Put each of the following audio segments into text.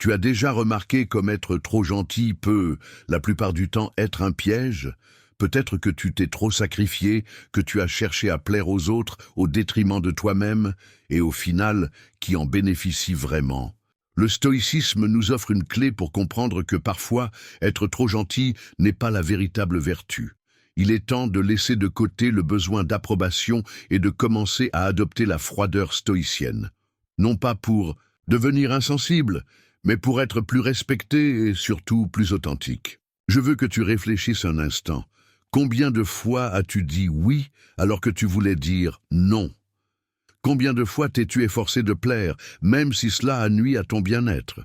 Tu as déjà remarqué comme être trop gentil peut, la plupart du temps, être un piège? Peut-être que tu t'es trop sacrifié, que tu as cherché à plaire aux autres au détriment de toi-même, et au final, qui en bénéficie vraiment? Le stoïcisme nous offre une clé pour comprendre que parfois, être trop gentil n'est pas la véritable vertu. Il est temps de laisser de côté le besoin d'approbation et de commencer à adopter la froideur stoïcienne. Non pas pour devenir insensible, mais pour être plus respecté et surtout plus authentique. Je veux que tu réfléchisses un instant. Combien de fois as-tu dit oui alors que tu voulais dire non? Combien de fois t'es-tu efforcé de plaire, même si cela a nui à ton bien-être?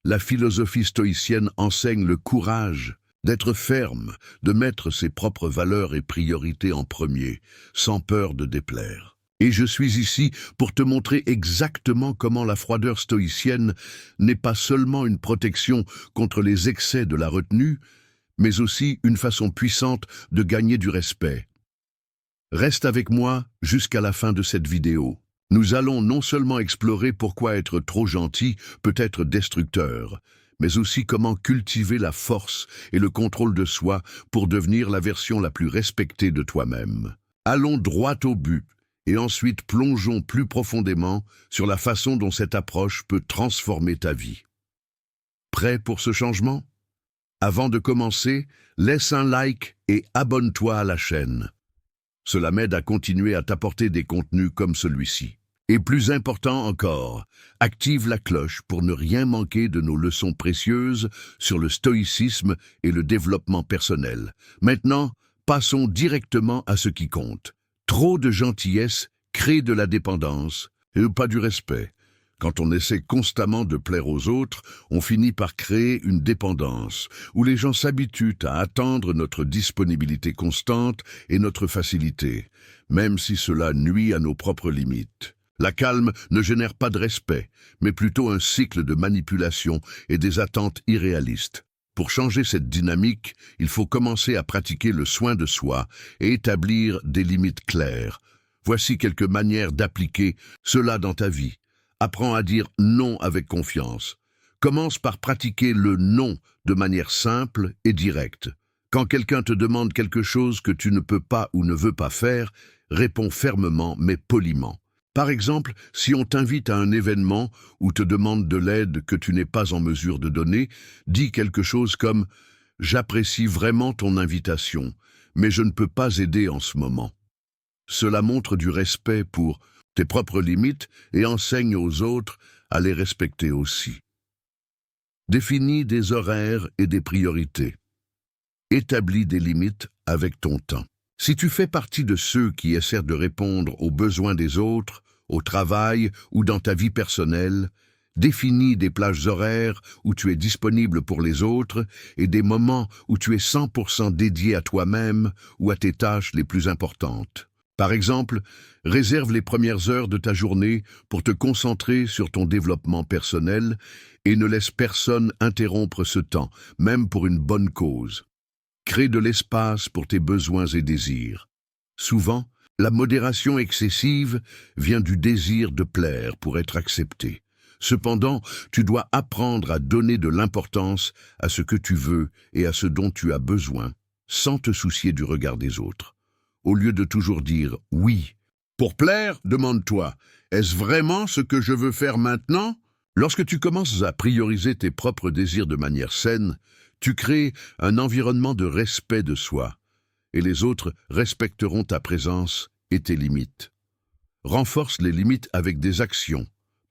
La philosophie stoïcienne enseigne le courage d'être ferme, de mettre ses propres valeurs et priorités en premier, sans peur de déplaire. Et je suis ici pour te montrer exactement comment la froideur stoïcienne n'est pas seulement une protection contre les excès de la retenue, mais aussi une façon puissante de gagner du respect. Reste avec moi jusqu'à la fin de cette vidéo. Nous allons non seulement explorer pourquoi être trop gentil peut être destructeur, mais aussi comment cultiver la force et le contrôle de soi pour devenir la version la plus respectée de toi-même. Allons droit au but et ensuite plongeons plus profondément sur la façon dont cette approche peut transformer ta vie. Prêt pour ce changement? Avant de commencer, laisse un like et abonne-toi à la chaîne. Cela m'aide à continuer à t'apporter des contenus comme celui-ci. Et plus important encore, active la cloche pour ne rien manquer de nos leçons précieuses sur le stoïcisme et le développement personnel. Maintenant, passons directement à ce qui compte. Trop de gentillesse crée de la dépendance et pas du respect. Quand on essaie constamment de plaire aux autres, on finit par créer une dépendance, où les gens s'habituent à attendre notre disponibilité constante et notre facilité, même si cela nuit à nos propres limites. La calme ne génère pas de respect, mais plutôt un cycle de manipulation et des attentes irréalistes. Pour changer cette dynamique, il faut commencer à pratiquer le soin de soi et établir des limites claires. Voici quelques manières d'appliquer cela dans ta vie. Apprends à dire non avec confiance. Commence par pratiquer le non de manière simple et directe. Quand quelqu'un te demande quelque chose que tu ne peux pas ou ne veux pas faire, réponds fermement mais poliment. Par exemple, si on t'invite à un événement ou te demande de l'aide que tu n'es pas en mesure de donner, dis quelque chose comme « J'apprécie vraiment ton invitation, mais je ne peux pas aider en ce moment ». Cela montre du respect pour tes propres limites et enseigne aux autres à les respecter aussi. Définis des horaires et des priorités. Établis des limites avec ton temps. Si tu fais partie de ceux qui essaient de répondre aux besoins des autres, au travail ou dans ta vie personnelle, définis des plages horaires où tu es disponible pour les autres et des moments où tu es 100% dédié à toi-même ou à tes tâches les plus importantes. Par exemple, réserve les premières heures de ta journée pour te concentrer sur ton développement personnel et ne laisse personne interrompre ce temps, même pour une bonne cause. Crée de l'espace pour tes besoins et désirs. Souvent, la modération excessive vient du désir de plaire pour être accepté. Cependant, tu dois apprendre à donner de l'importance à ce que tu veux et à ce dont tu as besoin, sans te soucier du regard des autres. Au lieu de toujours dire « oui ». Pour plaire, demande-toi « est-ce vraiment ce que je veux faire maintenant ?» Lorsque tu commences à prioriser tes propres désirs de manière saine, tu crées un environnement de respect de soi, et les autres respecteront ta présence et tes limites. Renforce les limites avec des actions,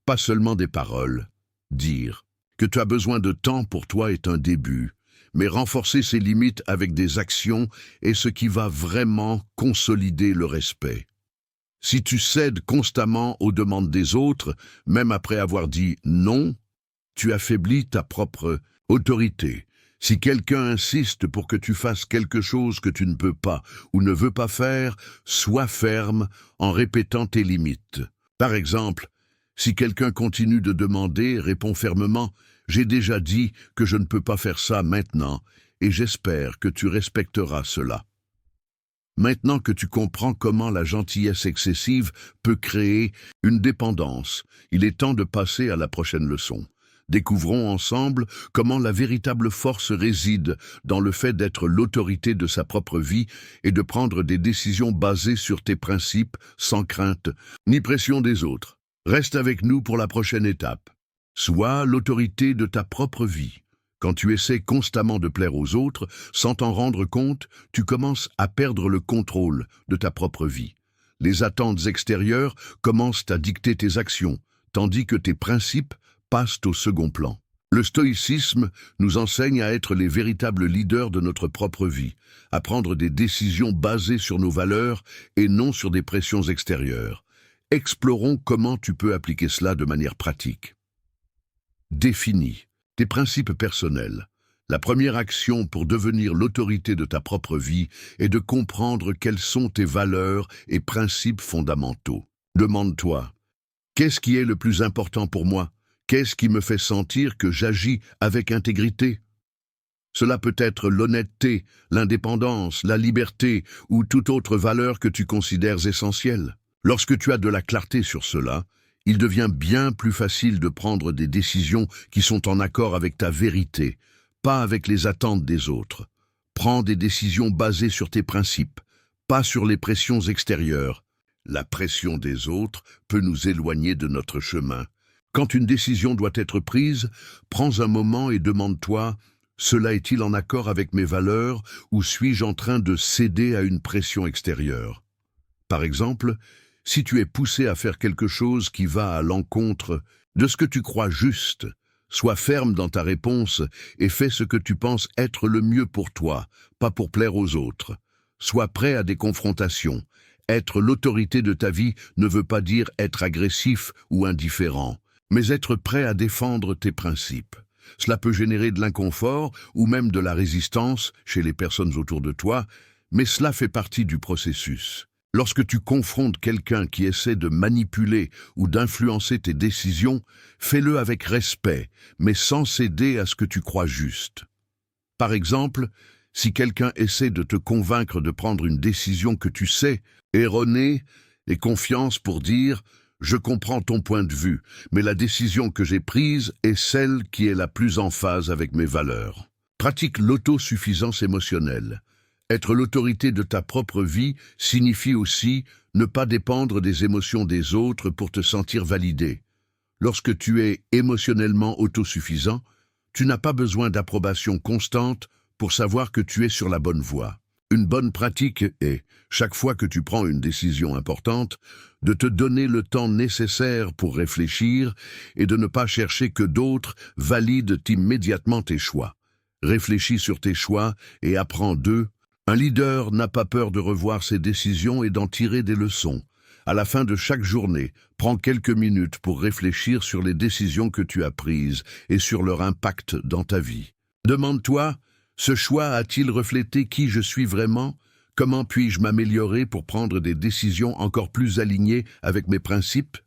pas seulement des paroles. Dire que tu as besoin de temps pour toi est un début, mais renforcer ces limites avec des actions est ce qui va vraiment consolider le respect. Si tu cèdes constamment aux demandes des autres, même après avoir dit non, tu affaiblis ta propre autorité. Si quelqu'un insiste pour que tu fasses quelque chose que tu ne peux pas ou ne veux pas faire, sois ferme en répétant tes limites. Par exemple, si quelqu'un continue de demander, réponds fermement « J'ai déjà dit que je ne peux pas faire ça maintenant et j'espère que tu respecteras cela. » Maintenant que tu comprends comment la gentillesse excessive peut créer une dépendance, il est temps de passer à la prochaine leçon. Découvrons ensemble comment la véritable force réside dans le fait d'être l'autorité de sa propre vie et de prendre des décisions basées sur tes principes, sans crainte ni pression des autres. Reste avec nous pour la prochaine étape. Sois l'autorité de ta propre vie. Quand tu essaies constamment de plaire aux autres, sans t'en rendre compte, tu commences à perdre le contrôle de ta propre vie. Les attentes extérieures commencent à dicter tes actions, tandis que tes principes passent au second plan. Le stoïcisme nous enseigne à être les véritables leaders de notre propre vie, à prendre des décisions basées sur nos valeurs et non sur des pressions extérieures. Explorons comment tu peux appliquer cela de manière pratique. Définis tes principes personnels. La première action pour devenir l'autorité de ta propre vie est de comprendre quelles sont tes valeurs et principes fondamentaux. Demande-toi, qu'est-ce qui est le plus important pour moi? Qu'est-ce qui me fait sentir que j'agis avec intégrité? Cela peut être l'honnêteté, l'indépendance, la liberté ou toute autre valeur que tu considères essentielle. Lorsque tu as de la clarté sur cela, il devient bien plus facile de prendre des décisions qui sont en accord avec ta vérité, pas avec les attentes des autres. Prends des décisions basées sur tes principes, pas sur les pressions extérieures. La pression des autres peut nous éloigner de notre chemin. Quand une décision doit être prise, prends un moment et demande-toi, cela est-il en accord avec mes valeurs ou suis-je en train de céder à une pression extérieure? Par exemple, si tu es poussé à faire quelque chose qui va à l'encontre de ce que tu crois juste, sois ferme dans ta réponse et fais ce que tu penses être le mieux pour toi, pas pour plaire aux autres. Sois prêt à des confrontations. Être l'autorité de ta vie ne veut pas dire être agressif ou indifférent, mais être prêt à défendre tes principes. Cela peut générer de l'inconfort ou même de la résistance chez les personnes autour de toi, mais cela fait partie du processus. Lorsque tu confrontes quelqu'un qui essaie de manipuler ou d'influencer tes décisions, fais-le avec respect, mais sans céder à ce que tu crois juste. Par exemple, si quelqu'un essaie de te convaincre de prendre une décision que tu sais erronée, aie confiance pour dire « Je comprends ton point de vue, mais la décision que j'ai prise est celle qui est la plus en phase avec mes valeurs. » Pratique l'autosuffisance émotionnelle. Être l'autorité de ta propre vie signifie aussi ne pas dépendre des émotions des autres pour te sentir validé. Lorsque tu es émotionnellement autosuffisant, tu n'as pas besoin d'approbation constante pour savoir que tu es sur la bonne voie. Une bonne pratique est, chaque fois que tu prends une décision importante, de te donner le temps nécessaire pour réfléchir et de ne pas chercher que d'autres valident immédiatement tes choix. Réfléchis sur tes choix et apprends d'eux. Un leader n'a pas peur de revoir ses décisions et d'en tirer des leçons. À la fin de chaque journée, prends quelques minutes pour réfléchir sur les décisions que tu as prises et sur leur impact dans ta vie. Demande-toi, ce choix a-t-il reflété qui je suis vraiment? Comment puis-je m'améliorer pour prendre des décisions encore plus alignées avec mes principes?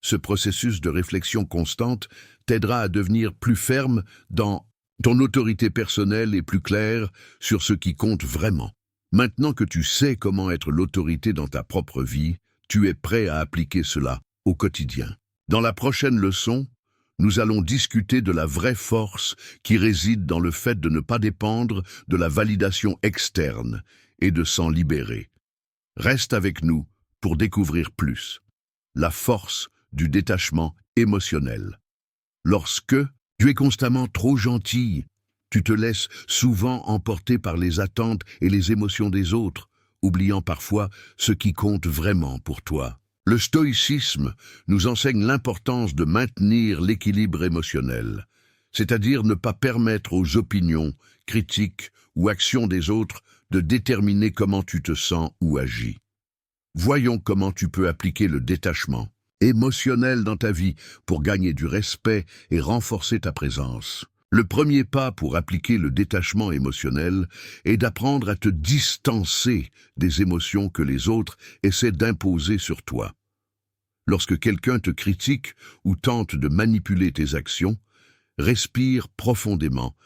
Ce processus de réflexion constante t'aidera à devenir plus ferme dans ton autorité personnelle est plus claire sur ce qui compte vraiment. Maintenant que tu sais comment être l'autorité dans ta propre vie, tu es prêt à appliquer cela au quotidien. Dans la prochaine leçon, nous allons discuter de la vraie force qui réside dans le fait de ne pas dépendre de la validation externe et de s'en libérer. Reste avec nous pour découvrir plus. La force du détachement émotionnel. Lorsque tu es constamment trop gentil, tu te laisses souvent emporter par les attentes et les émotions des autres, oubliant parfois ce qui compte vraiment pour toi. Le stoïcisme nous enseigne l'importance de maintenir l'équilibre émotionnel, c'est-à-dire ne pas permettre aux opinions, critiques ou actions des autres de déterminer comment tu te sens ou agis. Voyons comment tu peux appliquer le détachement émotionnel dans ta vie pour gagner du respect et renforcer ta présence. Le premier pas pour appliquer le détachement émotionnel est d'apprendre à te distancer des émotions que les autres essaient d'imposer sur toi. Lorsque quelqu'un te critique ou tente de manipuler tes actions, respire profondément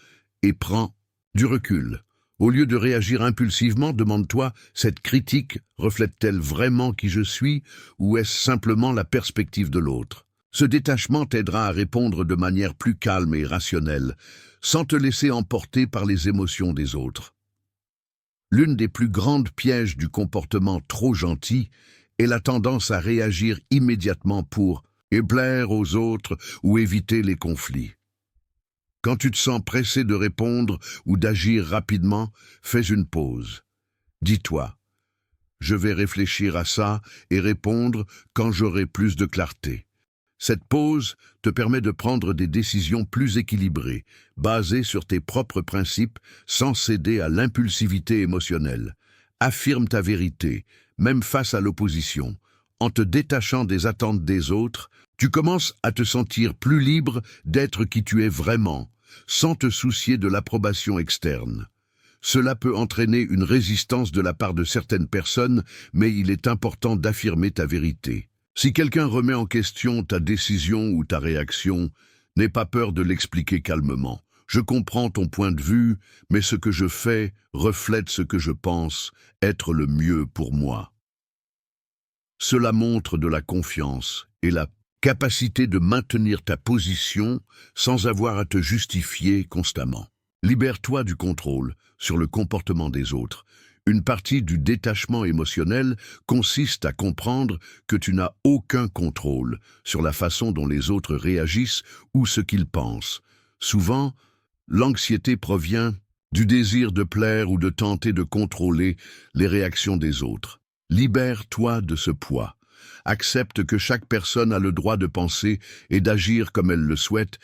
et prends du recul. Au lieu de réagir impulsivement, demande-toi, cette critique reflète-t-elle vraiment qui je suis ou est-ce simplement la perspective de l'autre? Ce détachement t'aidera à répondre de manière plus calme et rationnelle, sans te laisser emporter par les émotions des autres. L'une des plus grandes pièges du comportement trop gentil est la tendance à réagir immédiatement pour plaire aux autres ou éviter les conflits. Quand tu te sens pressé de répondre ou d'agir rapidement, fais une pause. Dis-toi, je vais réfléchir à ça et répondre quand j'aurai plus de clarté. Cette pause te permet de prendre des décisions plus équilibrées, basées sur tes propres principes, sans céder à l'impulsivité émotionnelle. Affirme ta vérité, même face à l'opposition. En te détachant des attentes des autres, tu commences à te sentir plus libre d'être qui tu es vraiment, sans te soucier de l'approbation externe. Cela peut entraîner une résistance de la part de certaines personnes, mais il est important d'affirmer ta vérité. Si quelqu'un remet en question ta décision ou ta réaction, n'aie pas peur de l'expliquer calmement. Je comprends ton point de vue, mais ce que je fais reflète ce que je pense être le mieux pour moi. Cela montre de la confiance et la capacité de maintenir ta position sans avoir à te justifier constamment. Libère-toi du contrôle sur le comportement des autres. Une partie du détachement émotionnel consiste à comprendre que tu n'as aucun contrôle sur la façon dont les autres réagissent ou ce qu'ils pensent. Souvent, l'anxiété provient du désir de plaire ou de tenter de contrôler les réactions des autres. Libère-toi de ce poids. Accepte que chaque personne a le droit de penser et d'agir comme elle le souhaite,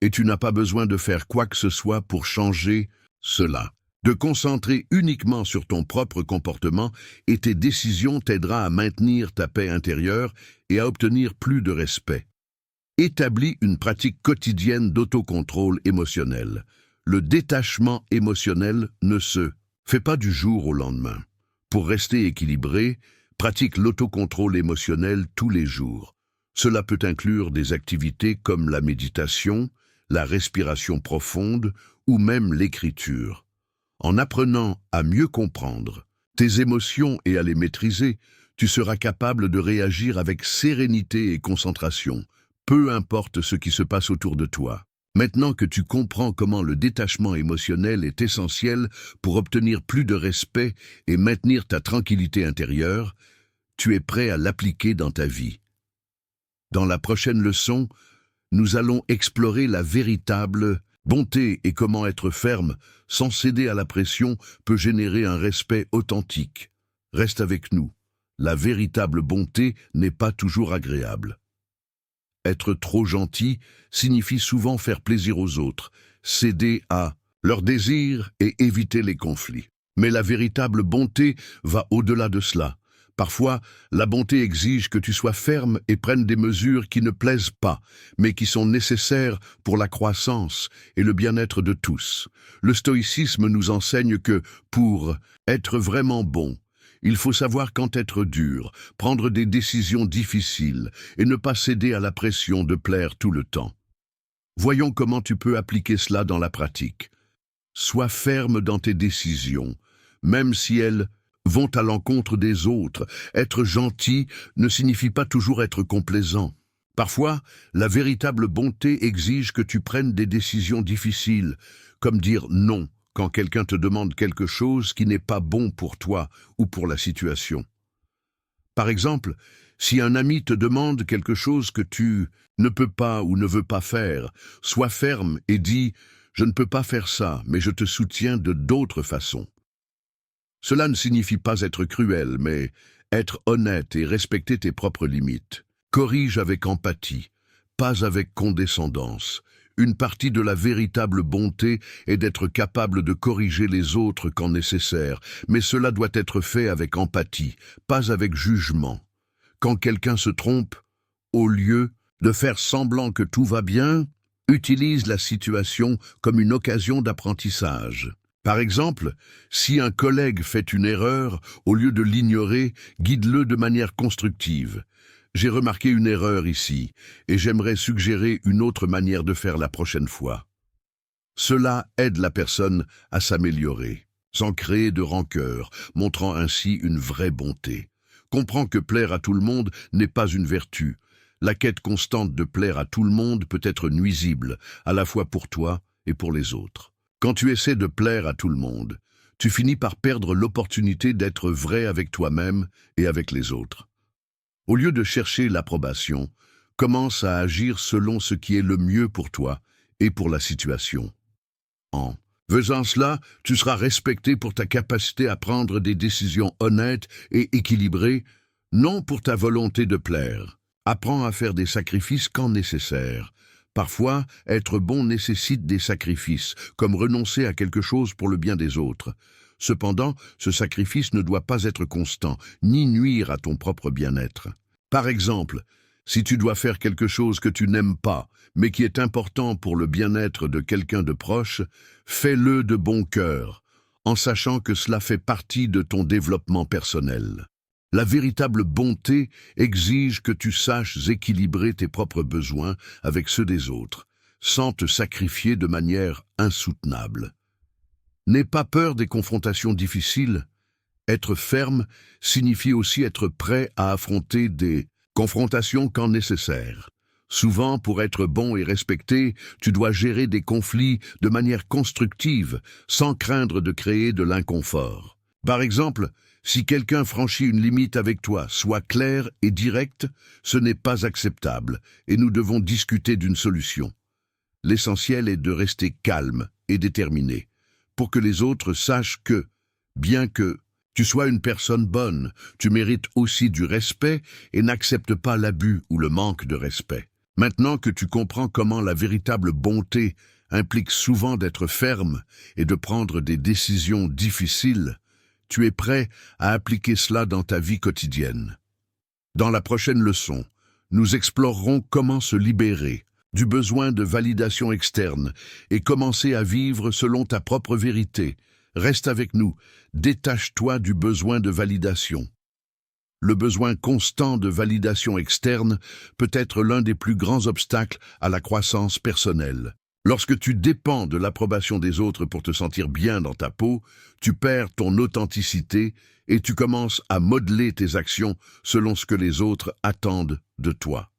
et tu n'as pas besoin de faire quoi que ce soit pour changer cela. De concentrer uniquement sur ton propre comportement et tes décisions t'aidera à maintenir ta paix intérieure et à obtenir plus de respect. Établis une pratique quotidienne d'autocontrôle émotionnel. Le détachement émotionnel ne se fait pas du jour au lendemain. Pour rester équilibré, pratique l'autocontrôle émotionnel tous les jours. Cela peut inclure des activités comme la méditation, la respiration profonde ou même l'écriture. En apprenant à mieux comprendre tes émotions et à les maîtriser, tu seras capable de réagir avec sérénité et concentration, peu importe ce qui se passe autour de toi. Maintenant que tu comprends comment le détachement émotionnel est essentiel pour obtenir plus de respect et maintenir ta tranquillité intérieure, tu es prêt à l'appliquer dans ta vie. Dans la prochaine leçon, nous allons explorer la véritable bonté et comment être ferme, sans céder à la pression, peut générer un respect authentique. Reste avec nous. La véritable bonté n'est pas toujours agréable. Être trop gentil signifie souvent faire plaisir aux autres, céder à leurs désirs et éviter les conflits. Mais la véritable bonté va au-delà de cela. Parfois, la bonté exige que tu sois ferme et prennes des mesures qui ne plaisent pas, mais qui sont nécessaires pour la croissance et le bien-être de tous. Le stoïcisme nous enseigne que, pour être vraiment bon, il faut savoir quand être dur, prendre des décisions difficiles et ne pas céder à la pression de plaire tout le temps. Voyons comment tu peux appliquer cela dans la pratique. Sois ferme dans tes décisions, même si elles vont à l'encontre des autres. Être gentil ne signifie pas toujours être complaisant. Parfois, la véritable bonté exige que tu prennes des décisions difficiles, comme dire non quand quelqu'un te demande quelque chose qui n'est pas bon pour toi ou pour la situation. Par exemple, si un ami te demande quelque chose que tu ne peux pas ou ne veux pas faire, sois ferme et dis « Je ne peux pas faire ça, mais je te soutiens de d'autres façons ». Cela ne signifie pas être cruel, mais être honnête et respecter tes propres limites. Corrige avec empathie, pas avec condescendance. Une partie de la véritable bonté est d'être capable de corriger les autres quand nécessaire, mais cela doit être fait avec empathie, pas avec jugement. Quand quelqu'un se trompe, au lieu de faire semblant que tout va bien, utilise la situation comme une occasion d'apprentissage. Par exemple, si un collègue fait une erreur, au lieu de l'ignorer, guide-le de manière constructive. J'ai remarqué une erreur ici, et j'aimerais suggérer une autre manière de faire la prochaine fois. Cela aide la personne à s'améliorer, sans créer de rancœur, montrant ainsi une vraie bonté. Comprends que plaire à tout le monde n'est pas une vertu. La quête constante de plaire à tout le monde peut être nuisible, à la fois pour toi et pour les autres. Quand tu essaies de plaire à tout le monde, tu finis par perdre l'opportunité d'être vrai avec toi-même et avec les autres. Au lieu de chercher l'approbation, commence à agir selon ce qui est le mieux pour toi et pour la situation. En faisant cela, tu seras respecté pour ta capacité à prendre des décisions honnêtes et équilibrées, non pour ta volonté de plaire. Apprends à faire des sacrifices quand nécessaire. Parfois, être bon nécessite des sacrifices, comme renoncer à quelque chose pour le bien des autres. Cependant, ce sacrifice ne doit pas être constant, ni nuire à ton propre bien-être. Par exemple, si tu dois faire quelque chose que tu n'aimes pas, mais qui est important pour le bien-être de quelqu'un de proche, fais-le de bon cœur, en sachant que cela fait partie de ton développement personnel. La véritable bonté exige que tu saches équilibrer tes propres besoins avec ceux des autres, sans te sacrifier de manière insoutenable. N'aie pas peur des confrontations difficiles. Être ferme signifie aussi être prêt à affronter des confrontations quand nécessaire. Souvent, pour être bon et respecté, tu dois gérer des conflits de manière constructive, sans craindre de créer de l'inconfort. Par exemple, si quelqu'un franchit une limite avec toi, sois clair et direct, ce n'est pas acceptable, et nous devons discuter d'une solution. L'essentiel est de rester calme et déterminé, pour que les autres sachent que, bien que tu sois une personne bonne, tu mérites aussi du respect et n'accepte pas l'abus ou le manque de respect. Maintenant que tu comprends comment la véritable bonté implique souvent d'être ferme et de prendre des décisions difficiles, tu es prêt à appliquer cela dans ta vie quotidienne. Dans la prochaine leçon, nous explorerons comment se libérer du besoin de validation externe et commencer à vivre selon ta propre vérité. Reste avec nous, détache-toi du besoin de validation. Le besoin constant de validation externe peut être l'un des plus grands obstacles à la croissance personnelle. Lorsque tu dépends de l'approbation des autres pour te sentir bien dans ta peau, tu perds ton authenticité et tu commences à modeler tes actions selon ce que les autres attendent de toi.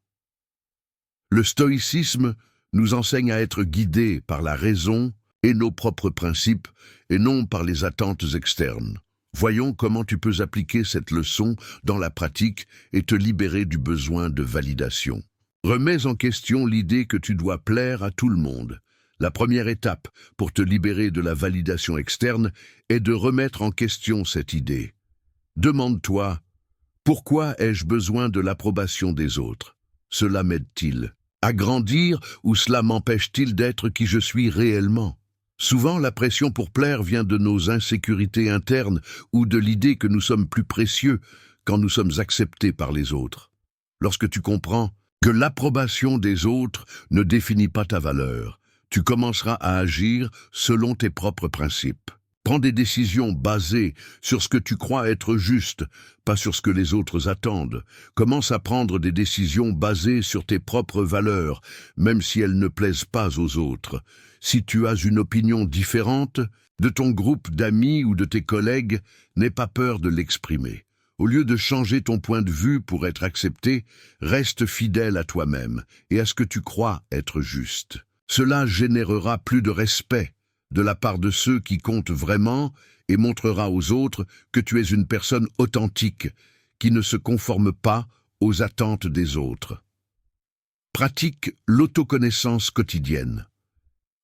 Le stoïcisme nous enseigne à être guidés par la raison et nos propres principes et non par les attentes externes. Voyons comment tu peux appliquer cette leçon dans la pratique et te libérer du besoin de validation. Remets en question l'idée que tu dois plaire à tout le monde. La première étape pour te libérer de la validation externe est de remettre en question cette idée. Demande-toi, pourquoi ai-je besoin de l'approbation des autres? Cela m'aide-t-il à grandir ou cela m'empêche-t-il d'être qui je suis réellement? Souvent, la pression pour plaire vient de nos insécurités internes ou de l'idée que nous sommes plus précieux quand nous sommes acceptés par les autres. Lorsque tu comprends que l'approbation des autres ne définit pas ta valeur, tu commenceras à agir selon tes propres principes. Prends des décisions basées sur ce que tu crois être juste, pas sur ce que les autres attendent. Commence à prendre des décisions basées sur tes propres valeurs, même si elles ne plaisent pas aux autres. Si tu as une opinion différente de ton groupe d'amis ou de tes collègues, n'aie pas peur de l'exprimer. Au lieu de changer ton point de vue pour être accepté, reste fidèle à toi-même et à ce que tu crois être juste. Cela générera plus de respect de la part de ceux qui comptent vraiment et montrera aux autres que tu es une personne authentique, qui ne se conforme pas aux attentes des autres. Pratique l'autoconnaissance quotidienne.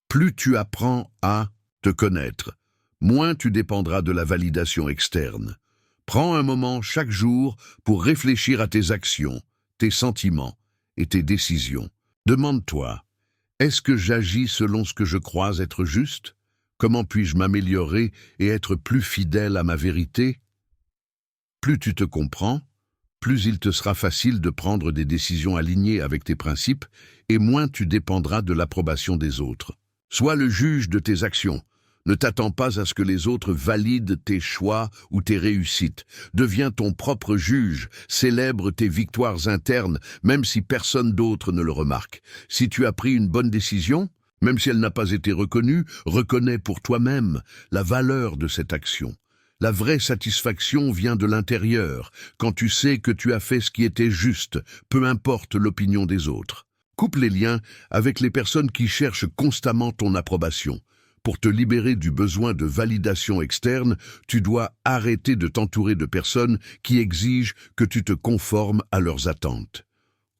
Plus tu apprends à te connaître, moins tu dépendras de la validation externe. Prends un moment chaque jour pour réfléchir à tes actions, tes sentiments et tes décisions. Demande-toi, est-ce que j'agis selon ce que je crois être juste? Comment puis-je m'améliorer et être plus fidèle à ma vérité? Plus tu te comprends, plus il te sera facile de prendre des décisions alignées avec tes principes et moins tu dépendras de l'approbation des autres. Sois le juge de tes actions. Ne t'attends pas à ce que les autres valident tes choix ou tes réussites. Deviens ton propre juge, célèbre tes victoires internes, même si personne d'autre ne le remarque. Si tu as pris une bonne décision, même si elle n'a pas été reconnue, reconnais pour toi-même la valeur de cette action. La vraie satisfaction vient de l'intérieur, quand tu sais que tu as fait ce qui était juste, peu importe l'opinion des autres. Coupe les liens avec les personnes qui cherchent constamment ton approbation. Pour te libérer du besoin de validation externe, tu dois arrêter de t'entourer de personnes qui exigent que tu te conformes à leurs attentes.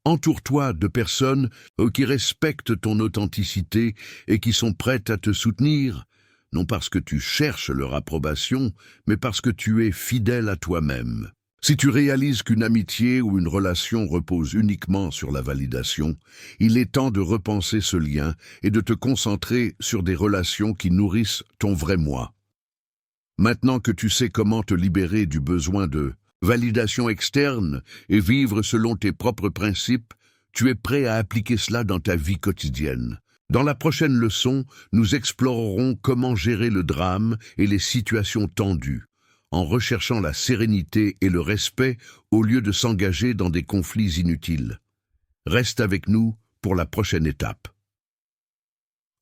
Entoure-toi de personnes qui respectent ton authenticité et qui sont prêtes à te soutenir, non parce que tu cherches leur approbation, mais parce que tu es fidèle à toi-même. Si tu réalises qu'une amitié ou une relation repose uniquement sur la validation, il est temps de repenser ce lien et de te concentrer sur des relations qui nourrissent ton vrai moi. Maintenant que tu sais comment te libérer du besoin de validation externe et vivre selon tes propres principes, tu es prêt à appliquer cela dans ta vie quotidienne. Dans la prochaine leçon, nous explorerons comment gérer le drame et les situations tendues, en recherchant la sérénité et le respect au lieu de s'engager dans des conflits inutiles. Reste avec nous pour la prochaine étape.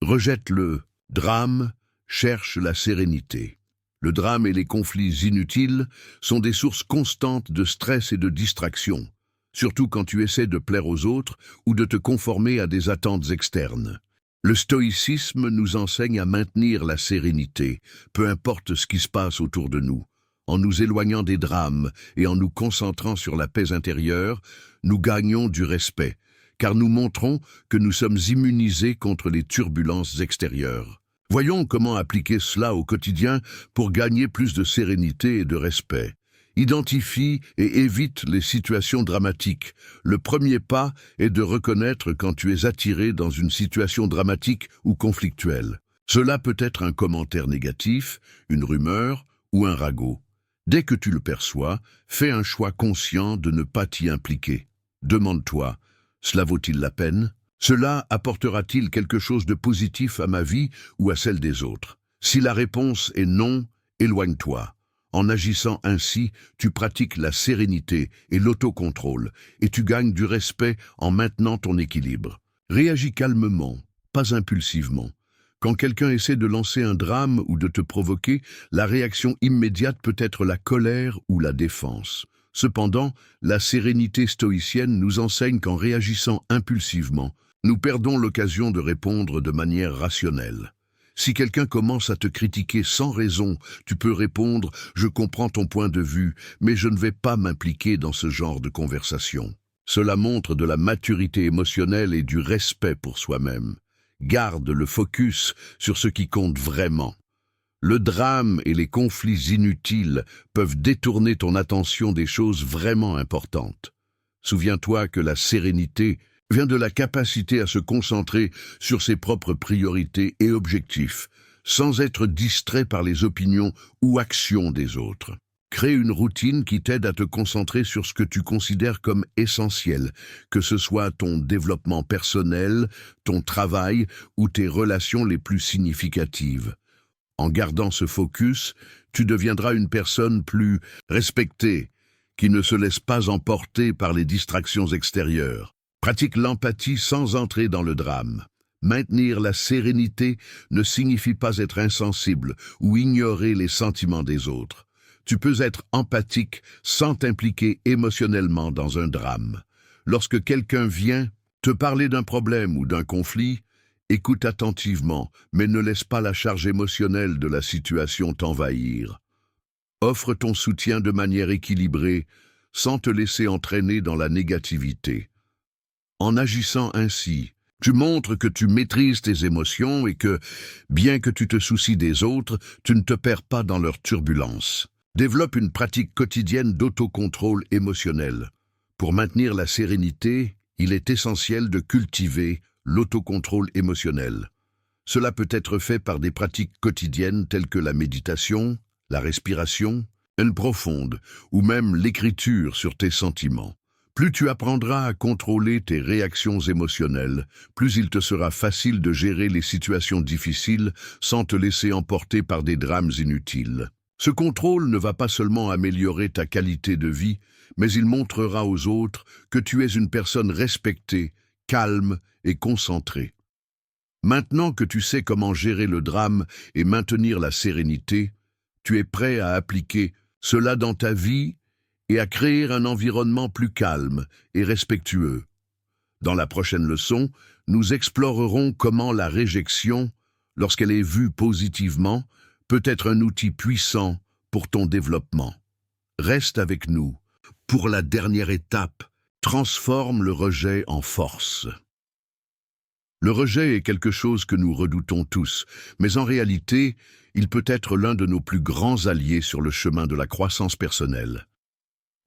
Rejette le drame, cherche la sérénité. Le drame et les conflits inutiles sont des sources constantes de stress et de distraction, surtout quand tu essaies de plaire aux autres ou de te conformer à des attentes externes. Le stoïcisme nous enseigne à maintenir la sérénité, peu importe ce qui se passe autour de nous. En nous éloignant des drames et en nous concentrant sur la paix intérieure, nous gagnons du respect, car nous montrons que nous sommes immunisés contre les turbulences extérieures. Voyons comment appliquer cela au quotidien pour gagner plus de sérénité et de respect. Identifie et évite les situations dramatiques. Le premier pas est de reconnaître quand tu es attiré dans une situation dramatique ou conflictuelle. Cela peut être un commentaire négatif, une rumeur ou un ragot. Dès que tu le perçois, fais un choix conscient de ne pas t'y impliquer. Demande-toi, cela vaut-il la peine ? Cela apportera-t-il quelque chose de positif à ma vie ou à celle des autres ? Si la réponse est non, éloigne-toi. En agissant ainsi, tu pratiques la sérénité et l'autocontrôle, et tu gagnes du respect en maintenant ton équilibre. Réagis calmement, pas impulsivement. Quand quelqu'un essaie de lancer un drame ou de te provoquer, la réaction immédiate peut être la colère ou la défense. Cependant, la sérénité stoïcienne nous enseigne qu'en réagissant impulsivement, nous perdons l'occasion de répondre de manière rationnelle. Si quelqu'un commence à te critiquer sans raison, tu peux répondre « Je comprends ton point de vue, mais je ne vais pas m'impliquer dans ce genre de conversation ». Cela montre de la maturité émotionnelle et du respect pour soi-même. Garde le focus sur ce qui compte vraiment. Le drame et les conflits inutiles peuvent détourner ton attention des choses vraiment importantes. Souviens-toi que la sérénité vient de la capacité à se concentrer sur ses propres priorités et objectifs, sans être distrait par les opinions ou actions des autres. Crée une routine qui t'aide à te concentrer sur ce que tu considères comme essentiel, que ce soit ton développement personnel, ton travail ou tes relations les plus significatives. En gardant ce focus, tu deviendras une personne plus respectée, qui ne se laisse pas emporter par les distractions extérieures. Pratique l'empathie sans entrer dans le drame. Maintenir la sérénité ne signifie pas être insensible ou ignorer les sentiments des autres. Tu peux être empathique sans t'impliquer émotionnellement dans un drame. Lorsque quelqu'un vient te parler d'un problème ou d'un conflit, écoute attentivement, mais ne laisse pas la charge émotionnelle de la situation t'envahir. Offre ton soutien de manière équilibrée, sans te laisser entraîner dans la négativité. En agissant ainsi, tu montres que tu maîtrises tes émotions et que, bien que tu te soucies des autres, tu ne te perds pas dans leurs turbulences. Développe une pratique quotidienne d'autocontrôle émotionnel. Pour maintenir la sérénité, il est essentiel de cultiver l'autocontrôle émotionnel. Cela peut être fait par des pratiques quotidiennes telles que la méditation, la respiration, une profonde ou même l'écriture sur tes sentiments. Plus tu apprendras à contrôler tes réactions émotionnelles, plus il te sera facile de gérer les situations difficiles sans te laisser emporter par des drames inutiles. Ce contrôle ne va pas seulement améliorer ta qualité de vie, mais il montrera aux autres que tu es une personne respectée, calme et concentrée. Maintenant que tu sais comment gérer le drame et maintenir la sérénité, tu es prêt à appliquer cela dans ta vie et à créer un environnement plus calme et respectueux. Dans la prochaine leçon, nous explorerons comment la réjection, lorsqu'elle est vue positivement, peut être un outil puissant pour ton développement. Reste avec nous. Pour la dernière étape, transforme le rejet en force. Le rejet est quelque chose que nous redoutons tous, mais en réalité, il peut être l'un de nos plus grands alliés sur le chemin de la croissance personnelle.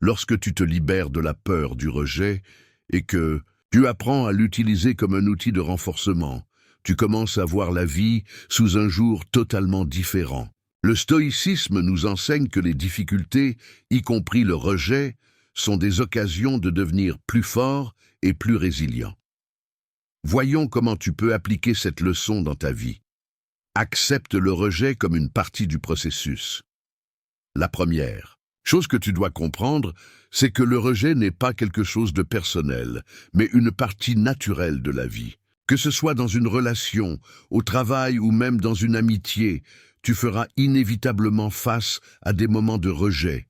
Lorsque tu te libères de la peur du rejet et que tu apprends à l'utiliser comme un outil de renforcement, tu commences à voir la vie sous un jour totalement différent. Le stoïcisme nous enseigne que les difficultés, y compris le rejet, sont des occasions de devenir plus fort et plus résilient. Voyons comment tu peux appliquer cette leçon dans ta vie. Accepte le rejet comme une partie du processus. La première chose que tu dois comprendre, c'est que le rejet n'est pas quelque chose de personnel, mais une partie naturelle de la vie. Que ce soit dans une relation, au travail ou même dans une amitié, tu feras inévitablement face à des moments de rejet.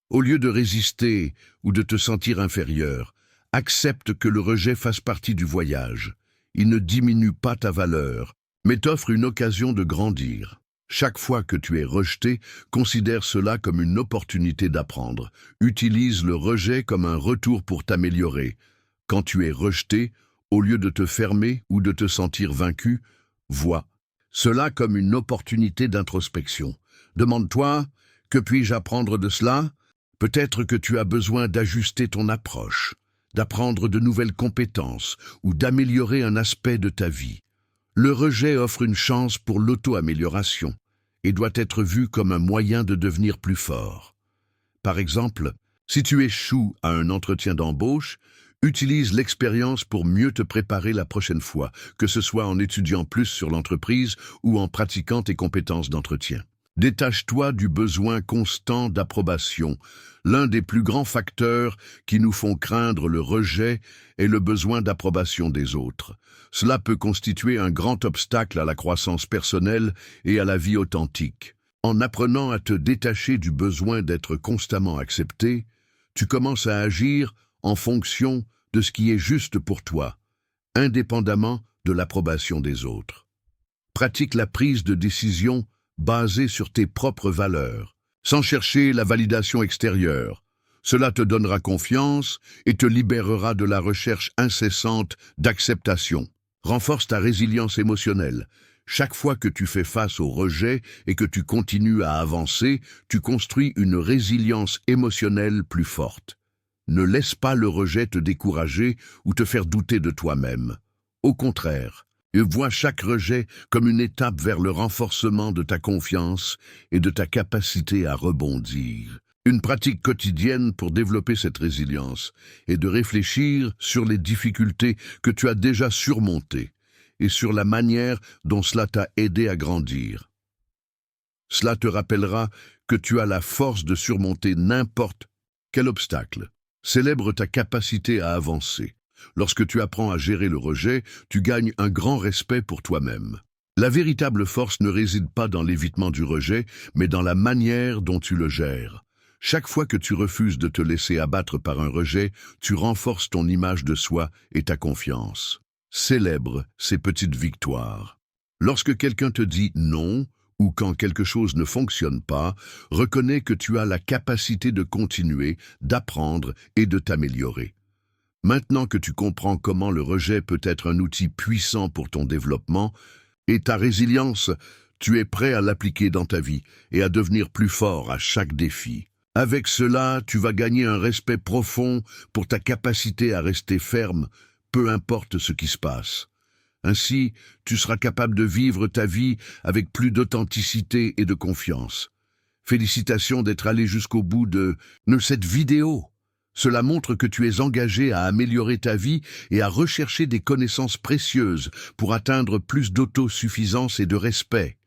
Au lieu de résister ou de te sentir inférieur, accepte que le rejet fasse partie du voyage. Il ne diminue pas ta valeur, mais t'offre une occasion de grandir. Chaque fois que tu es rejeté, considère cela comme une opportunité d'apprendre. Utilise le rejet comme un retour pour t'améliorer. Quand tu es rejeté, au lieu de te fermer ou de te sentir vaincu, vois cela comme une opportunité d'introspection. Demande-toi, que puis-je apprendre de cela? Peut-être que tu as besoin d'ajuster ton approche, d'apprendre de nouvelles compétences ou d'améliorer un aspect de ta vie. Le rejet offre une chance pour l'auto-amélioration et doit être vu comme un moyen de devenir plus fort. Par exemple, si tu échoues à un entretien d'embauche, utilise l'expérience pour mieux te préparer la prochaine fois, que ce soit en étudiant plus sur l'entreprise ou en pratiquant tes compétences d'entretien. Détache-toi du besoin constant d'approbation. L'un des plus grands facteurs qui nous font craindre le rejet est le besoin d'approbation des autres. Cela peut constituer un grand obstacle à la croissance personnelle et à la vie authentique. En apprenant à te détacher du besoin d'être constamment accepté, tu commences à agir en fonction de ce qui est juste pour toi, indépendamment de l'approbation des autres. Pratique la prise de décision basée sur tes propres valeurs, sans chercher la validation extérieure. Cela te donnera confiance et te libérera de la recherche incessante d'acceptation. Renforce ta résilience émotionnelle. Chaque fois que tu fais face au rejet et que tu continues à avancer, tu construis une résilience émotionnelle plus forte. Ne laisse pas le rejet te décourager ou te faire douter de toi-même. Au contraire, vois chaque rejet comme une étape vers le renforcement de ta confiance et de ta capacité à rebondir. Une pratique quotidienne pour développer cette résilience est de réfléchir sur les difficultés que tu as déjà surmontées et sur la manière dont cela t'a aidé à grandir. Cela te rappellera que tu as la force de surmonter n'importe quel obstacle. Célèbre ta capacité à avancer. Lorsque tu apprends à gérer le rejet, tu gagnes un grand respect pour toi-même. La véritable force ne réside pas dans l'évitement du rejet, mais dans la manière dont tu le gères. Chaque fois que tu refuses de te laisser abattre par un rejet, tu renforces ton image de soi et ta confiance. Célèbre ces petites victoires. Lorsque quelqu'un te dit non, ou quand quelque chose ne fonctionne pas, reconnais que tu as la capacité de continuer, d'apprendre et de t'améliorer. Maintenant que tu comprends comment le rejet peut être un outil puissant pour ton développement et ta résilience, tu es prêt à l'appliquer dans ta vie et à devenir plus fort à chaque défi. Avec cela, tu vas gagner un respect profond pour ta capacité à rester ferme, peu importe ce qui se passe. Ainsi, tu seras capable de vivre ta vie avec plus d'authenticité et de confiance. Félicitations d'être allé jusqu'au bout de cette vidéo. Cela montre que tu es engagé à améliorer ta vie et à rechercher des connaissances précieuses pour atteindre plus d'autosuffisance et de respect.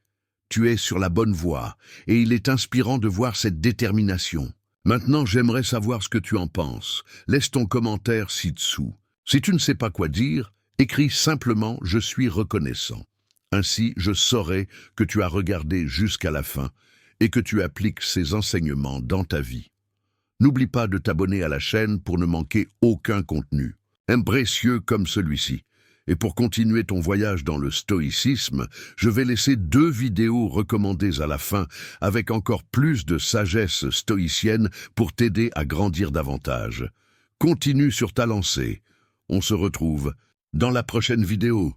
Tu es sur la bonne voie et il est inspirant de voir cette détermination. Maintenant, j'aimerais savoir ce que tu en penses. Laisse ton commentaire ci-dessous. Si tu ne sais pas quoi dire, écris simplement « Je suis reconnaissant ». Ainsi, je saurai que tu as regardé jusqu'à la fin et que tu appliques ces enseignements dans ta vie. N'oublie pas de t'abonner à la chaîne pour ne manquer aucun contenu, précieux comme celui-ci. Et pour continuer ton voyage dans le stoïcisme, je vais laisser 2 vidéos recommandées à la fin avec encore plus de sagesse stoïcienne pour t'aider à grandir davantage. Continue sur ta lancée. On se retrouve dans la prochaine vidéo.